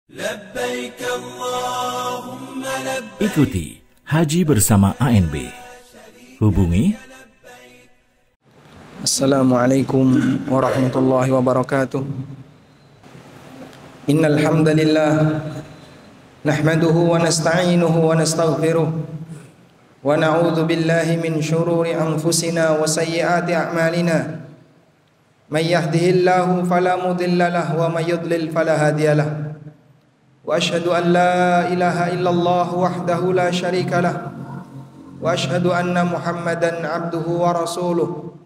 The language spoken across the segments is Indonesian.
Labbaik Allahumma labbaik. Ikuti Haji Bersama ANB. Hubungi Assalamualaikum warahmatullahi wabarakatuh. Innal hamdalillah nahmaduhu wa nasta'inuhu wa nastaghfiruh wa na'udzu billahi min shururi anfusina wa sayyiati a'malina. May yahdihillahu fala mudilla lahu wa may yudlil fala hadiyalah. Wa asyhadu an la ilaha illallah wahdahu la syarika lah. Wa asyhadu anna Muhammadan abduhu wa rasuluh.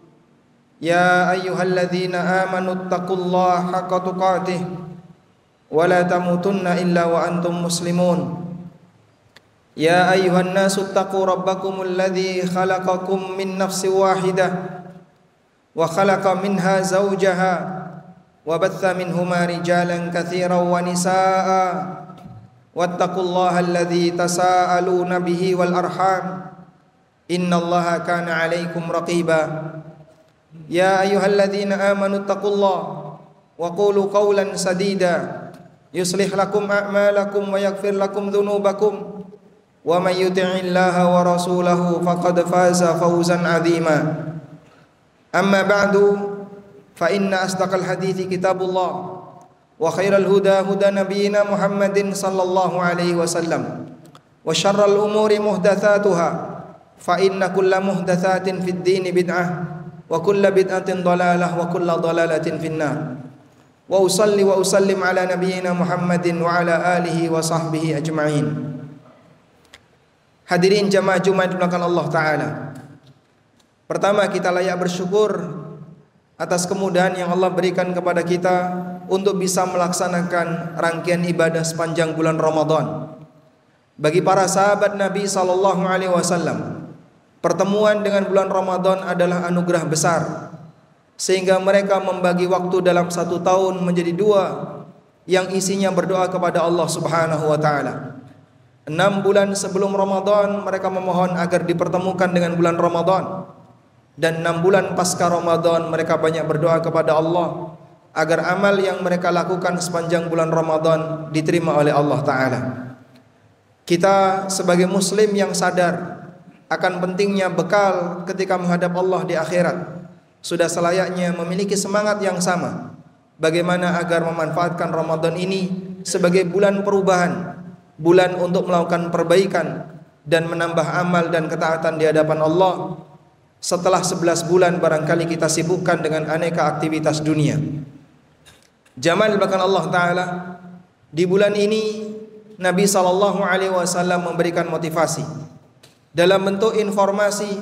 Ya ayyuhalladzina amanu taqullaha haqqa tuqatih wa la tamutunna illa wa antum muslimun. Ya ayyuhan nasu taqu rabbakumul ladzi khalaqakum min nafsin wahidah wa khalaqa minha zawjaha wa batha minhuma rijalan katsiran wa nisaa'a wattaqullaha alladzi tasaaluna bihi wal arham innallaha kana 'alaikum raqiba. Ya ayyuhalladzina amanu taqullaha wa qulu qawlan sadida yuslih lakum a'malakum wa yaghfir lakum dhunubakum wa may yuti'illaha wa rasulahu faqad faza fawzan 'azima. Amma ba'du fa inna asdaqal hadithi kitabullah wa khairal huda huda nabiyyina Muhammadin sallallahu alaihi wasallam wa syarral umuri muhdatsatuha fa inna kulla muhdatsatin fid dini bid'ah wa kulla bid'atin dhalalah wa kulla dhalalatin finnar. Wa usalli wa usallim ala nabiyyina Muhammadin wa ala alihi wa sahbihi ajma'in. Hadirin jamaah Jumat dimulakan Allah Ta'ala. Pertama, kita layak bersyukur atas kemudahan yang Allah berikan kepada kita untuk bisa melaksanakan rangkaian ibadah sepanjang bulan Ramadan. Bagi para sahabat Nabi sallallahu alaihi wasallam, pertemuan dengan bulan Ramadan adalah anugerah besar, sehingga mereka membagi waktu dalam satu tahun menjadi dua, yang isinya berdoa kepada Allah Subhanahu wa taala. 6 bulan sebelum Ramadan mereka memohon agar dipertemukan dengan bulan Ramadan, dan 6 bulan pasca Ramadan mereka banyak berdoa kepada Allah agar amal yang mereka lakukan sepanjang bulan Ramadan diterima oleh Allah Ta'ala. Kita sebagai muslim yang sadar akan pentingnya bekal ketika menghadap Allah di akhirat, sudah selayaknya memiliki semangat yang sama bagaimana agar memanfaatkan Ramadan ini sebagai bulan perubahan, bulan untuk melakukan perbaikan dan menambah amal dan ketaatan di hadapan Allah. Setelah 11 bulan barangkali kita sibukkan dengan aneka aktivitas dunia. Jamal bahkan Allah Ta'ala, di bulan ini Nabi SAW memberikan motivasi dalam bentuk informasi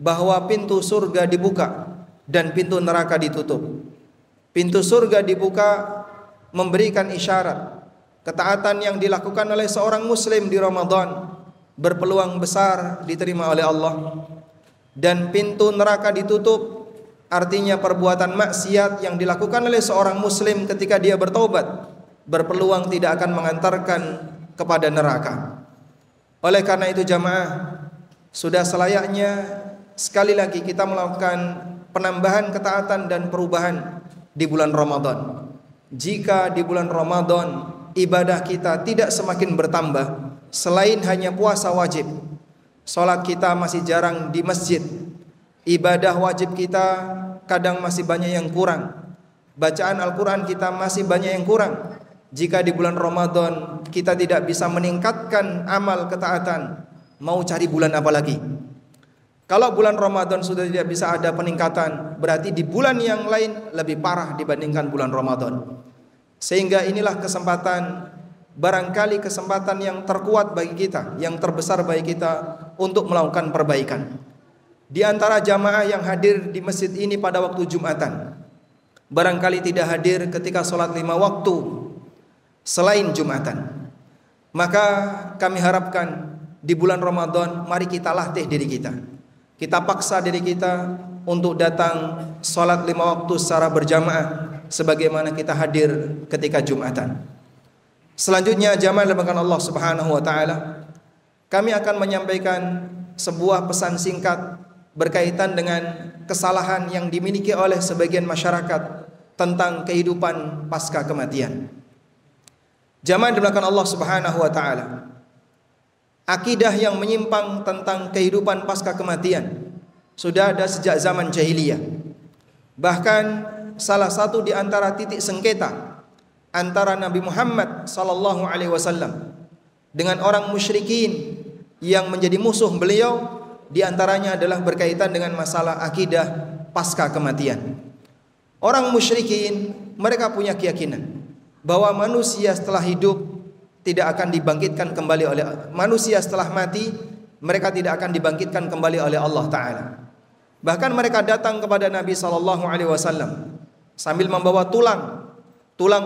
bahwa pintu surga dibuka dan pintu neraka ditutup. Pintu surga dibuka memberikan isyarat ketaatan yang dilakukan oleh seorang muslim di Ramadan berpeluang besar diterima oleh Allah. Dan pintu neraka ditutup artinya perbuatan maksiat yang dilakukan oleh seorang muslim ketika dia bertaubat berpeluang tidak akan mengantarkan kepada neraka. Oleh karena itu jamaah, sudah selayaknya sekali lagi kita melakukan penambahan ketaatan dan perubahan di bulan Ramadan. Jika di bulan Ramadan ibadah kita tidak semakin bertambah, selain hanya puasa wajib, salat kita masih jarang di masjid, ibadah wajib kita kadang masih banyak yang kurang, bacaan Al-Quran kita masih banyak yang kurang. Jika di bulan Ramadan kita tidak bisa meningkatkan amal ketaatan, mau cari bulan apa lagi? Kalau bulan Ramadan sudah tidak bisa ada peningkatan, berarti di bulan yang lain lebih parah dibandingkan bulan Ramadan. Sehingga inilah kesempatan, barangkali kesempatan yang terkuat bagi kita, yang terbesar bagi kita untuk melakukan perbaikan. Di antara jamaah yang hadir di masjid ini pada waktu Jumatan, barangkali tidak hadir ketika sholat 5 waktu selain Jumatan. Maka kami harapkan di bulan Ramadan mari kita latih diri kita. Kita paksa diri kita untuk datang sholat 5 waktu secara berjamaah sebagaimana kita hadir ketika Jumatan. Selanjutnya jamaah dimulakan Allah Subhanahu wa taala, kami akan menyampaikan sebuah pesan singkat berkaitan dengan kesalahan yang dimiliki oleh sebagian masyarakat tentang kehidupan pasca kematian. Jamaah dimulakan Allah Subhanahu wa taala, akidah yang menyimpang tentang kehidupan pasca kematian sudah ada sejak zaman jahiliyah. Bahkan salah satu di antara titik sengketa antara Nabi Muhammad sallallahu alaihi wasallam dengan orang musyrikin yang menjadi musuh beliau, di antaranya adalah berkaitan dengan masalah akidah pasca kematian. Orang musyrikin mereka punya keyakinan bahwa manusia setelah hidup tidak akan dibangkitkan kembali oleh manusia, setelah mati mereka tidak akan dibangkitkan kembali oleh Allah Ta'ala. Bahkan mereka datang kepada Nabi sallallahu alaihi wasallam sambil membawa tulang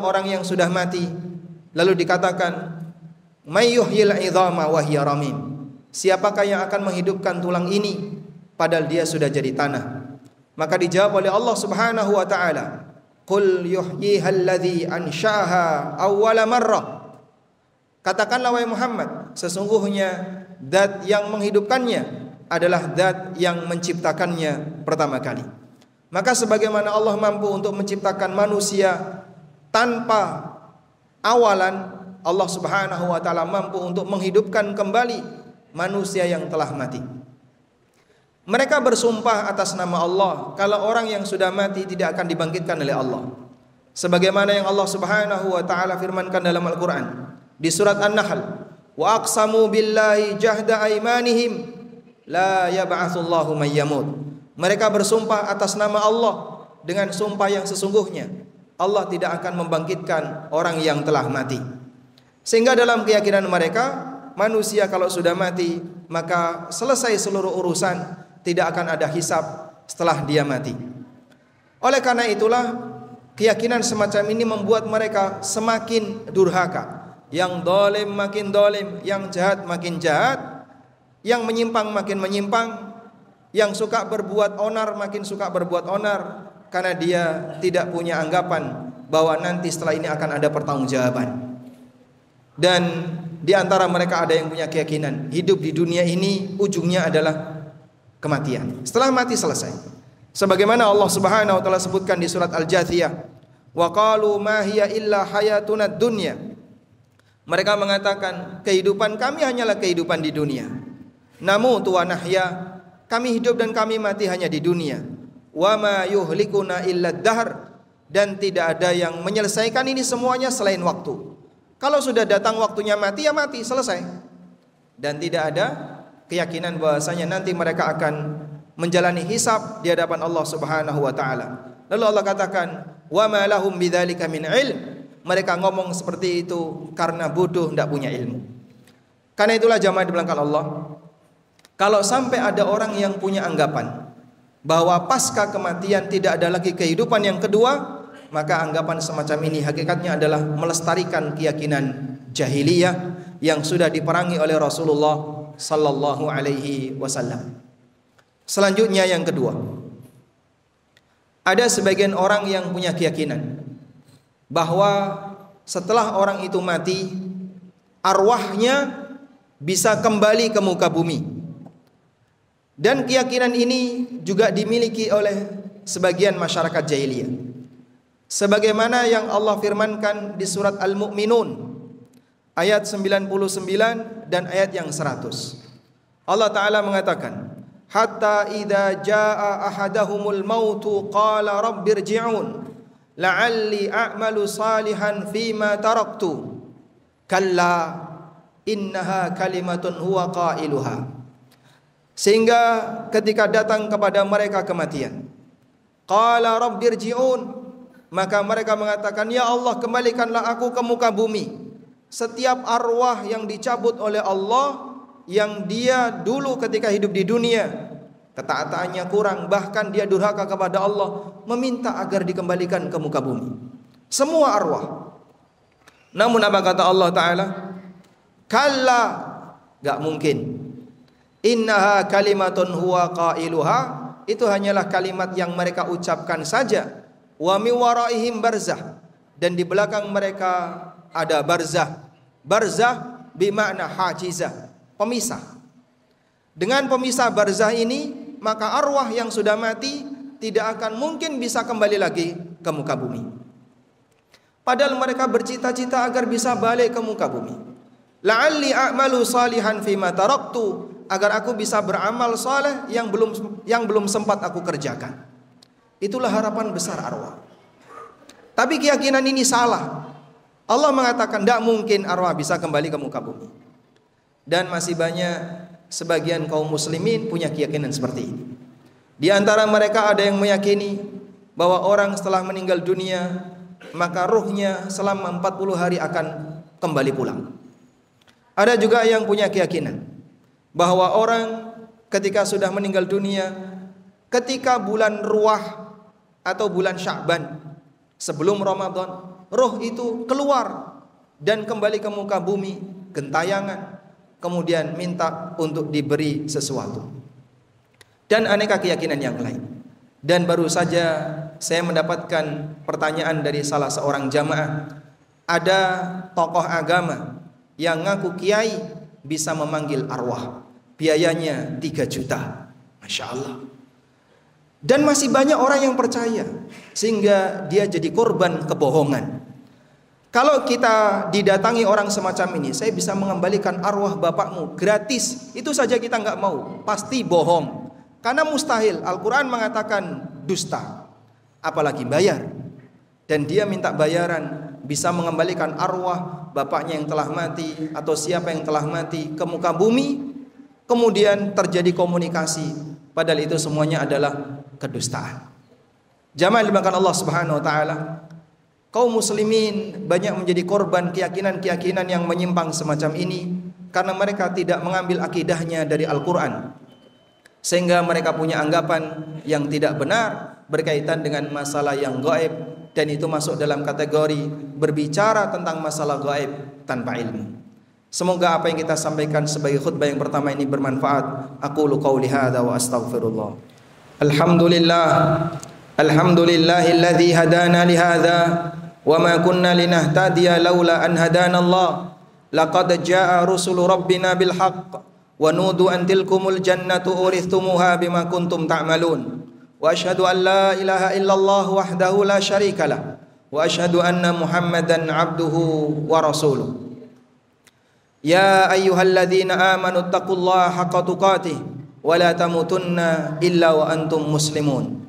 orang yang sudah mati, lalu dikatakan, may yuhyil idhama wa hiya ramim, siapakah yang akan menghidupkan tulang ini padahal dia sudah jadi tanah? Maka dijawab oleh Allah Subhanahu wa taala, qul yuhyiha alladhi ansha'aha awwala marrah, katakanlah wahai Muhammad, sesungguhnya zat yang menghidupkannya adalah zat yang menciptakannya pertama kali. Maka sebagaimana Allah mampu untuk menciptakan manusia tanpa awalan, Allah Subhanahu wa taala mampu untuk menghidupkan kembali manusia yang telah mati. Mereka bersumpah atas nama Allah kalau orang yang sudah mati tidak akan dibangkitkan oleh Allah. Sebagaimana yang Allah Subhanahu wa taala firmankan dalam Al-Qur'an di surat An-Nahl, wa aqsamu billahi jahda aimanihim la yab'atsullahu may yamut. Mereka bersumpah atas nama Allah dengan sumpah yang sesungguhnya Allah tidak akan membangkitkan orang yang telah mati. Sehingga dalam keyakinan mereka, manusia kalau sudah mati maka selesai seluruh urusan, tidak akan ada hisab setelah dia mati. Oleh karena itulah keyakinan semacam ini membuat mereka semakin durhaka. Yang dolim makin dolim, yang jahat makin jahat, yang menyimpang makin menyimpang, yang suka berbuat onar makin suka berbuat onar, karena dia tidak punya anggapan bahwa nanti setelah ini akan ada pertanggungjawaban. Dan di antara mereka ada yang punya keyakinan hidup di dunia ini ujungnya adalah kematian. Setelah mati selesai. Sebagaimana Allah Subhanahu wa taala sebutkan di surat Al-Jathiyah, wa qalu ma hiya illa hayatuna dunya. Mereka mengatakan kehidupan kami hanyalah kehidupan di dunia. Namutu wa nahya, kami hidup dan kami mati hanya di dunia. Wa ma yuhlikuna illa dahr, dan tidak ada yang menyelesaikan ini semuanya selain waktu. Kalau sudah datang waktunya mati, ya mati, selesai. Dan tidak ada keyakinan bahwasanya nanti mereka akan menjalani hisab di hadapan Allah Subhanahu wa taala. Lalu Allah katakan, wa ma lahum bidzalika min ilm. Mereka ngomong seperti itu karena bodoh, tidak punya ilmu. Karena itulah jamaah dibelakang Allah, kalau sampai ada orang yang punya anggapan bahwa pasca kematian tidak ada lagi kehidupan yang kedua, maka anggapan semacam ini hakikatnya adalah melestarikan keyakinan jahiliyah yang sudah diperangi oleh Rasulullah sallallahu alaihi wasallam. Selanjutnya yang kedua, ada sebagian orang yang punya keyakinan bahwa setelah orang itu mati, arwahnya bisa kembali ke muka bumi. Dan keyakinan ini juga dimiliki oleh sebagian masyarakat jahiliyah. Sebagaimana yang Allah firmankan di surat Al-Mu'minun ayat 99 dan ayat yang 100. Allah Ta'ala mengatakan, hatta idza jaa ahadahumul mautu qala rabbirji'un la'alli a'malu salihan fima taraktu kalla innaha kalimatun huwa qailuha. Sehingga ketika datang kepada mereka kematian, qala rabbirji'un, maka mereka mengatakan, ya Allah, kembalikanlah aku ke muka bumi. Setiap arwah yang dicabut oleh Allah, yang dia dulu ketika hidup di dunia ketaatannya kurang, bahkan dia durhaka kepada Allah, meminta agar dikembalikan ke muka bumi. Semua arwah. Namun apa kata Allah Ta'ala? Kalla, gak mungkin. Innaha kalimatun huwa qailuha, itu hanyalah kalimat yang mereka ucapkan saja. Wa mi waraihim barzah, dan di belakang mereka ada barzah. Barzah bermakna hajizah, pemisah. Dengan pemisah barzah ini, maka arwah yang sudah mati tidak akan mungkin bisa kembali lagi ke muka bumi. Padahal mereka bercita-cita agar bisa balik ke muka bumi. La'alli a'malu salihan fima taraktu, agar aku bisa beramal saleh yang belum sempat aku kerjakan. Itulah harapan besar arwah. Tapi keyakinan ini salah. Allah mengatakan tidak mungkin arwah bisa kembali ke muka bumi. Dan masih banyak sebagian kaum muslimin punya keyakinan seperti ini. Di antara mereka ada yang meyakini bahwa orang setelah meninggal dunia maka ruhnya selama 40 hari akan kembali pulang. Ada juga yang punya keyakinan bahwa orang ketika sudah meninggal dunia, ketika bulan Ruwah atau bulan Sya'ban sebelum Ramadan, roh itu keluar dan kembali ke muka bumi, gentayangan, kemudian minta untuk diberi sesuatu, dan aneka keyakinan yang lain. Dan baru saja saya mendapatkan pertanyaan dari salah seorang jamaah. Ada tokoh agama yang ngaku kiai bisa memanggil arwah, biayanya 3 juta. Masya Allah. Dan masih banyak orang yang percaya, sehingga dia jadi korban kebohongan. Kalau kita didatangi orang semacam ini, saya bisa mengembalikan arwah bapakmu gratis, itu saja kita nggak mau, pasti bohong. Karena mustahil, Al-Quran mengatakan dusta, apalagi bayar. Dan dia minta bayaran, bisa mengembalikan arwah bapaknya yang telah mati atau siapa yang telah mati ke muka bumi, kemudian terjadi komunikasi, padahal itu semuanya adalah kedustaan. Jamaah dimakan Allah Subhanahu wa taala, kaum muslimin banyak menjadi korban keyakinan-keyakinan yang menyimpang semacam ini karena mereka tidak mengambil akidahnya dari Al-Quran, sehingga mereka punya anggapan yang tidak benar berkaitan dengan masalah yang gaib, dan itu masuk dalam kategori berbicara tentang masalah gaib tanpa ilmu. Semoga apa yang kita sampaikan sebagai khutbah yang pertama ini bermanfaat. Aqulu qauli hadza wa astaghfirullah. Alhamdulillahilladzi hadana li hadza wa ma kunna linahtadiya laula an hadana Allah. Laqad jaa rusulu rabbina bil haqq wa nudu an tilkumul jannatu urithumuha bima kuntum ta'malun. Wa asyhadu an la ilaha illallah wahdahu la syarikalah wa asyhadu anna Muhammadan abduhu wa rasuluh. Ya ayyuhalladzina amanu taqullaha haqqa tuqatih wa la tamutunna illa wa antum muslimun.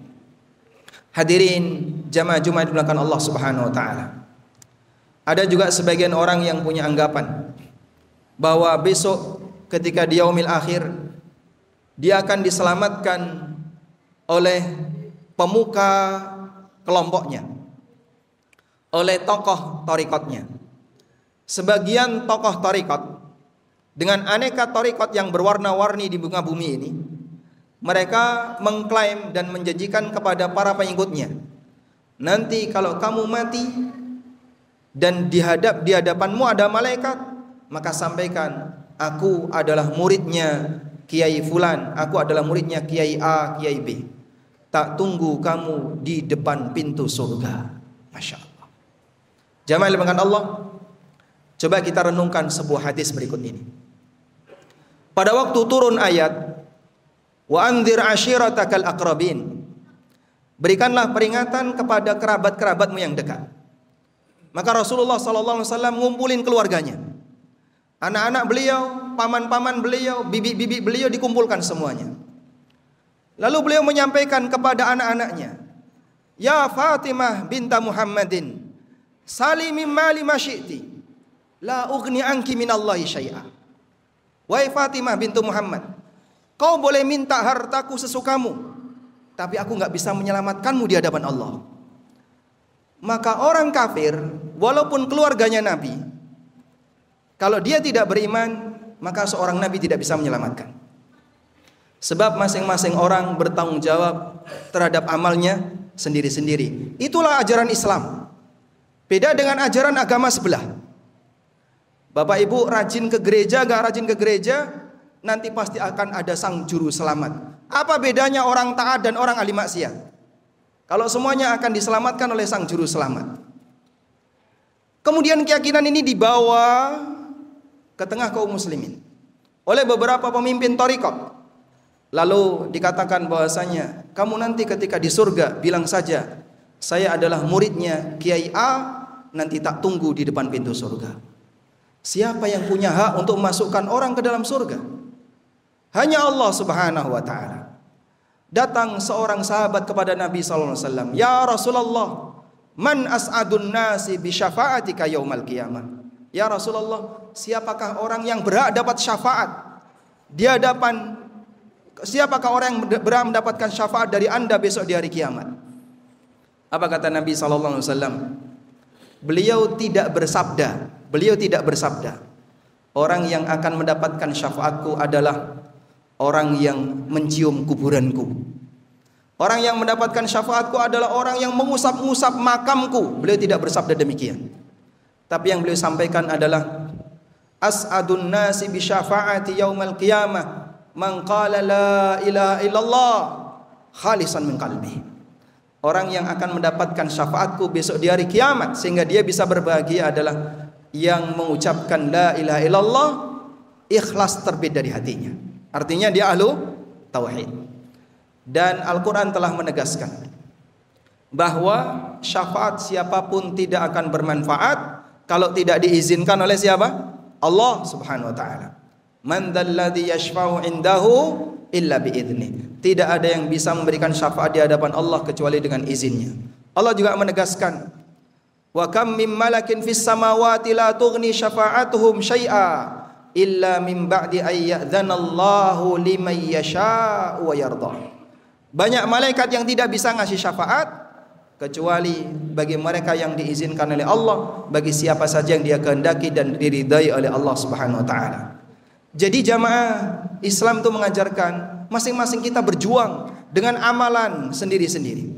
Hadirin jamaah Jumat di belakang Allah Subhanahu wa taala. Ada juga sebagian orang yang punya anggapan bahwa besok ketika di yaumil akhir dia akan diselamatkan oleh pemuka kelompoknya, oleh tokoh tarikatnya. Sebagian tokoh tarikat dengan aneka tarikat yang berwarna-warni di muka bumi ini, mereka mengklaim dan menjanjikan kepada para pengikutnya, nanti kalau kamu mati dan di hadapanmu ada malaikat, maka sampaikan, aku adalah muridnya Kiai Fulan, aku adalah muridnya Kiai A, Kiai B. Tak tunggu kamu di depan pintu surga. Masya Allah. Jamaah dimuliakan Allah, coba kita renungkan sebuah hadis berikut ini. Pada waktu turun ayat wa anzir ashiratakal aqrabin, berikanlah peringatan kepada kerabat-kerabatmu yang dekat. Maka Rasulullah SAW ngumpulin keluarganya, anak-anak beliau, paman-paman beliau, bibi-bibi beliau dikumpulkan semuanya. Lalu beliau menyampaikan kepada anak-anaknya, ya Fatimah binta Muhammadin, sali min mali ma syi'ti, la ughni anki minallahi syai'a. Wahai Fatimah bintu Muhammad, kau boleh minta hartaku sesukamu, tapi aku gak bisa menyelamatkanmu di hadapan Allah. Maka orang kafir, walaupun keluarganya Nabi, kalau dia tidak beriman, maka seorang Nabi tidak bisa menyelamatkan. Sebab masing-masing orang bertanggung jawab terhadap amalnya sendiri-sendiri. Itulah ajaran Islam. Beda dengan ajaran agama sebelah. Bapak ibu rajin ke gereja, gak rajin ke gereja, nanti pasti akan ada sang juru selamat. Apa bedanya orang taat dan orang ahli maksiat? Kalau semuanya akan diselamatkan oleh sang juru selamat. Kemudian keyakinan ini dibawa ke tengah kaum muslimin oleh beberapa pemimpin thariqat. Lalu dikatakan bahwasanya, kamu nanti ketika di surga bilang saja, saya adalah muridnya Kiai A, nanti tak tunggu di depan pintu surga. Siapa yang punya hak untuk memasukkan orang ke dalam surga? Hanya Allah Subhanahu wa taala. Datang seorang sahabat kepada Nabi sallallahu alaihi wasallam, "Ya Rasulullah, man as'adun nasi bi syafa'atika yaumal qiyamah?" Ya Rasulullah, siapakah orang yang berhak dapat syafaat di hadapan, siapakah orang yang berhak mendapatkan syafaat dari Anda besok di hari kiamat? Apa kata Nabi sallallahu alaihi wasallam? Beliau tidak bersabda, orang yang akan mendapatkan syafaatku adalah orang yang mencium kuburanku. Orang yang mendapatkan syafaatku adalah orang yang mengusap-ngusap makamku. Beliau tidak bersabda demikian. Tapi yang beliau sampaikan adalah as'adun nasi bi syafaati yaumal qiyamah man qala la ilaha illallah khalisan min qalbi. Orang yang akan mendapatkan syafaatku besok di hari kiamat sehingga dia bisa berbahagia adalah yang mengucapkan la ilaha illallah ikhlas terbit dari hatinya. Artinya dia ahlu tauhid. Dan Al-Quran telah menegaskan bahwa syafaat siapapun tidak akan bermanfaat kalau tidak diizinkan oleh siapa? Allah Subhanahu wa taala. Man dzalladzi yashfa'u indahu illa biidznih. Tidak ada yang bisa memberikan syafaat di hadapan Allah kecuali dengan izinnya. Allah juga menegaskan, wa kam mim malakin fis samawati la tughni syafa'atuhum syai'a illa min ba'di ay ya'dzanallahu liman yasha'u wa yarda. Banyak malaikat yang tidak bisa ngasih syafaat kecuali bagi mereka yang diizinkan oleh Allah, bagi siapa saja yang dia kehendaki dan diridai oleh Allah Subhanahu wa taala. Jadi jamaah Islam itu mengajarkan masing-masing kita berjuang dengan amalan sendiri-sendiri.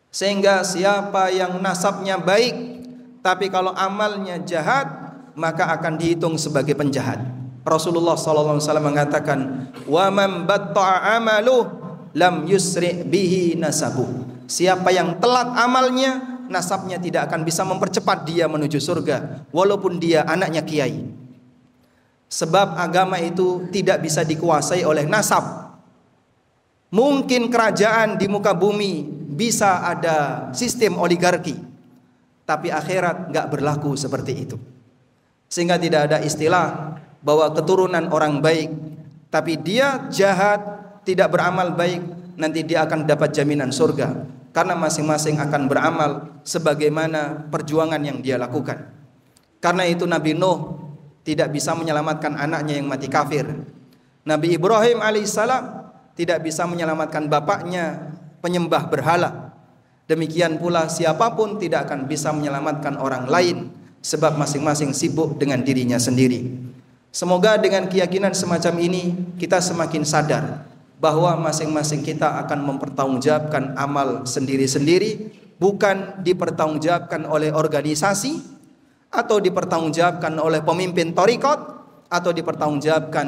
Sehingga siapa yang nasabnya baik tapi kalau amalnya jahat maka akan dihitung sebagai penjahat. Rasulullah sallallahu alaihi wasallam mengatakan, "Wa man batta'a amaluhu lam yusri bihi nasabuh." Siapa yang telat amalnya, nasabnya tidak akan bisa mempercepat dia menuju surga walaupun dia anaknya kiai. Sebab agama itu tidak bisa dikuasai oleh nasab. Mungkin kerajaan di muka bumi bisa ada sistem oligarki, tapi akhirat gak berlaku seperti itu. Sehingga tidak ada istilah bahwa keturunan orang baik tapi dia jahat, tidak beramal baik, nanti dia akan dapat jaminan surga. Karena masing-masing akan beramal sebagaimana perjuangan yang dia lakukan. Karena itu Nabi Nuh tidak bisa menyelamatkan anaknya yang mati kafir. Nabi Ibrahim alaihissalam tidak bisa menyelamatkan bapaknya penyembah berhala. Demikian pula siapapun tidak akan bisa menyelamatkan orang lain, sebab masing-masing sibuk dengan dirinya sendiri. Semoga dengan keyakinan semacam ini kita semakin sadar bahwa masing-masing kita akan mempertanggungjawabkan amal sendiri-sendiri, bukan dipertanggungjawabkan oleh organisasi atau dipertanggungjawabkan oleh pemimpin thariqat atau dipertanggungjawabkan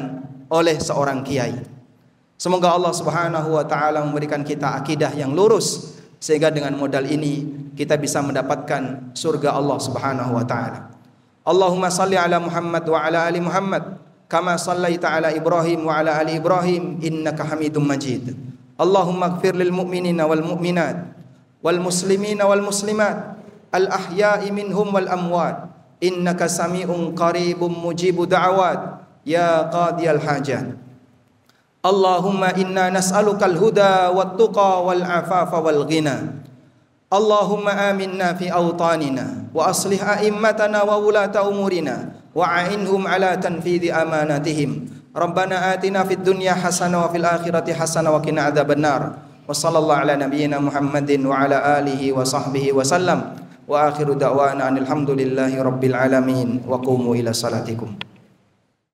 oleh seorang kiai. Semoga Allah Subhanahu wa taala memberikan kita akidah yang lurus sehingga dengan modal ini kita bisa mendapatkan surga Allah Subhanahu wa taala. Allahumma salli ala Muhammad wa ala ali Muhammad kama sallaita ala Ibrahim wa ala ali Ibrahim innaka Hamidum Majid. Allahumma ighfir lil mu'minina wal mu'minat wal muslimina wal muslimat al ahya'i minhum wal amwat innaka sami'un qaribun mujibu da'awat ya qadiyal hajat. Allahumma inna nas'alukal huda wat tuqa wal afafa wal ghina. Allahumma aminna fi awtanina wa aslih a'immatana wa wulata umurina wa a'inhum ala tanfidhi amanatihim. Rabbana atina fid dunya hasanah wa fil akhirati hasanah wa qina adzabannar. Wa sallallahu ala nabiyyina Muhammadin wa ala alihi wa sahbihi wa sallam. Wa akhiru da'wana alhamdulillahi rabbil alamin wa qumu ila salatikum.